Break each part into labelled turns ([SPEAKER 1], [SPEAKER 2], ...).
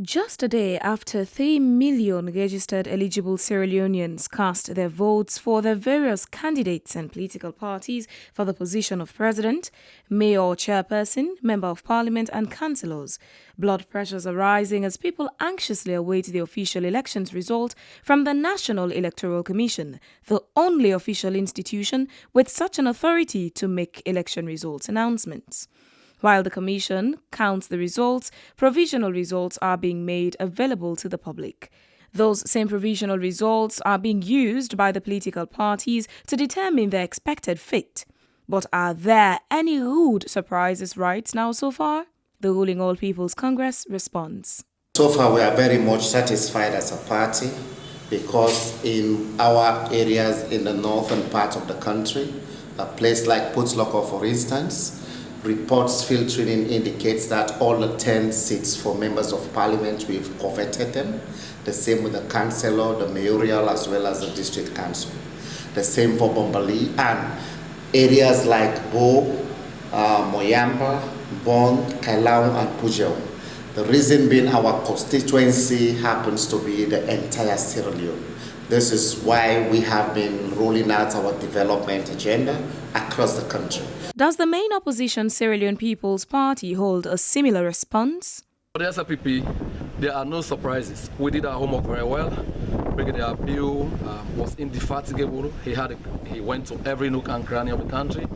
[SPEAKER 1] Just a day after 3 million registered eligible Sierra Leoneans cast their votes for their various candidates and political parties for the position of president, mayor, chairperson, member of parliament and councillors, blood pressures are rising as people anxiously await the official elections result from the National Electoral Commission, the only official institution with such an authority to make election results announcements. While the Commission counts the results, provisional results are being made available to the public. Those same provisional results are being used by the political parties to determine their expected fate. But are there any rude surprises right now so far? The ruling All People's Congress responds.
[SPEAKER 2] So far, we are very much satisfied as a party because in our areas in the northern part of the country, a place like Putzloko, for instance, reports filtering indicates that all the 10 seats for members of parliament, we've coveted them. The same with the councillor, the mayoral, as well as the district council. The same for Bombali and areas like Bo, Moyamba, Bon, Kailaung, and Pujao. The reason being our constituency happens to be the entire Sierra Leone. This is why we have been rolling out our development agenda across the country.
[SPEAKER 1] Does the main opposition Sierra Leone People's Party hold a similar response?
[SPEAKER 3] For the SLPP, there are no surprises. We did our homework very well. Brigadier Bill was indefatigable. He went to every nook and cranny of the country.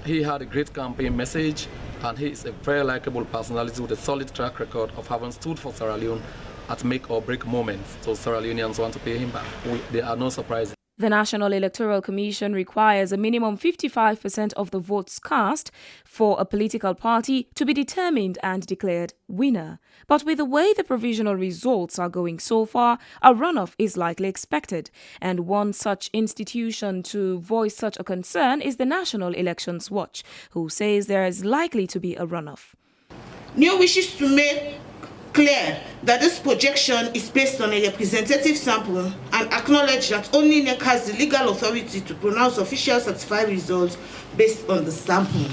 [SPEAKER 3] He had a great campaign message, and he is a very likable personality with a solid track record of having stood for Sierra Leone at make or break moments. So Sierra Leoneans want to pay him back. There are no surprises.
[SPEAKER 1] The National Electoral Commission requires a minimum 55% of the votes cast for a political party to be determined and declared winner. But with the way the provisional results are going so far, a runoff is likely expected. And one such institution to voice such a concern is the National Elections Watch, who says there is likely to be a runoff.
[SPEAKER 4] NEO wishes to make clear that this projection is based on a representative sample and acknowledge that only NEC has the legal authority to pronounce official certified results based on the sample.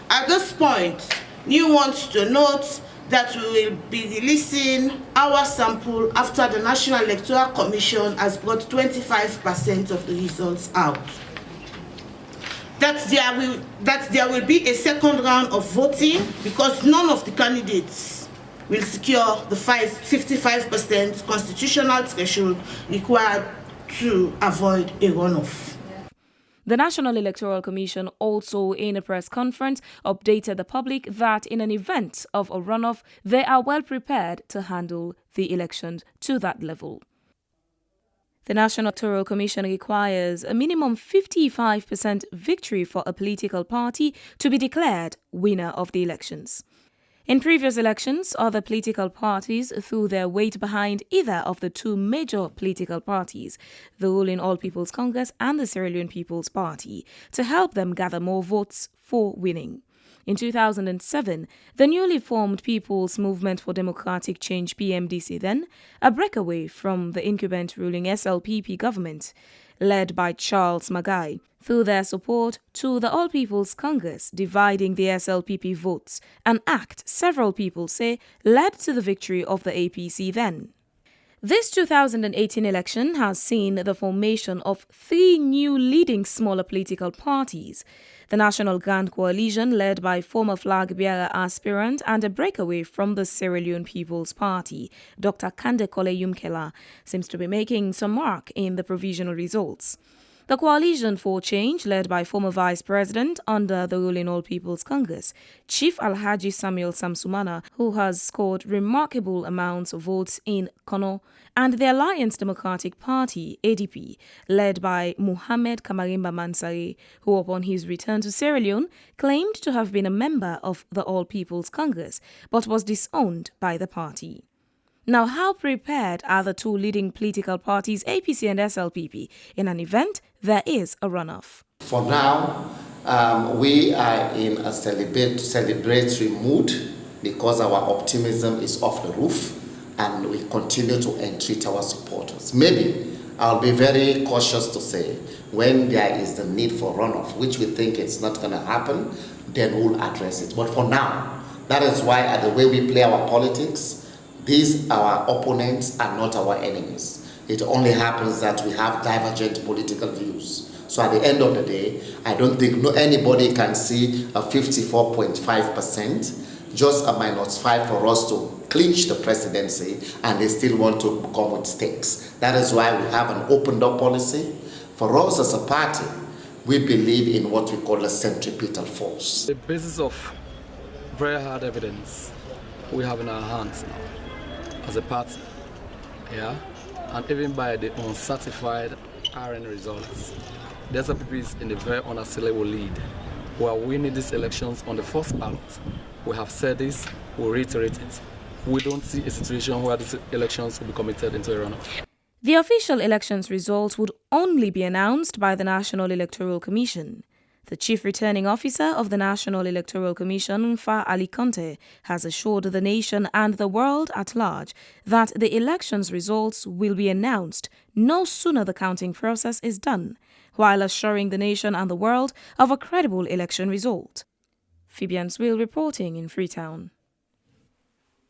[SPEAKER 4] At this point, NEO wants to note that we will be releasing our sample after the National Electoral Commission has brought 25% of the results out. That there will be a second round of voting because none of the candidates will secure the 55% constitutional threshold required to avoid a runoff.
[SPEAKER 1] The National Electoral Commission also, in a press conference, updated the public that in an event of a runoff, they are well prepared to handle the election to that level. The National Electoral Commission requires a minimum 55% victory for a political party to be declared winner of the elections. In previous elections, other political parties threw their weight behind either of the two major political parties, the ruling All People's Congress and the Sierra Leone People's Party, to help them gather more votes for winning. In 2007, the newly formed People's Movement for Democratic Change PMDC then, a breakaway from the incumbent ruling SLPP government, led by Charles Magai, through their support to the All People's Congress, dividing the SLPP votes, an act several people say led to the victory of the APC then. This 2018 election has seen the formation of 3 new leading smaller political parties. The National Grand Coalition, led by former flag bearer aspirant and a breakaway from the Sierra Leone People's Party, Dr. Kande Kole Yumkela, seems to be making some mark in the provisional results. The Coalition for Change, led by former Vice President under the ruling All People's Congress, Chief Alhaji Samuel Samsumana, who has scored remarkable amounts of votes in Kono, and the Alliance Democratic Party, ADP, led by Muhammad Kamarimba Mansari, who upon his return to Sierra Leone claimed to have been a member of the All People's Congress, but was disowned by the party. Now, how prepared are the two leading political parties, APC and SLPP, in an event there is a runoff?
[SPEAKER 2] For now, we are in a celebratory mood because our optimism is off the roof and we continue to entreat our supporters. Maybe I'll be very cautious to say when there is the need for runoff, which we think it's not going to happen, then we'll address it. But for now, that is why the way we play our politics, These, our opponents, are not our enemies. It only happens that we have divergent political views. So at the end of the day, I don't think anybody can see a 54.5%, just a -5 for us to clinch the presidency, and they still want to come with stakes. That is why we have an opened-up policy. For us as a party, we believe in what we call a centripetal force.
[SPEAKER 3] The basis of very hard evidence we have in our hands now as a party, yeah, and even by the uncertified RN results, the SLPP is in a very unassailable lead. We are winning these elections on the first ballot. We have said this, we reiterate it. We don't see a situation where these elections will be committed into a runoff.
[SPEAKER 1] The official elections results would only be announced by the National Electoral Commission. The Chief Returning Officer of the National Electoral Commission, Fa Ali Conte, has assured the nation and the world at large that the elections results will be announced no sooner the counting process is done, while assuring the nation and the world of a credible election result. Phoebe Answell reporting in Freetown.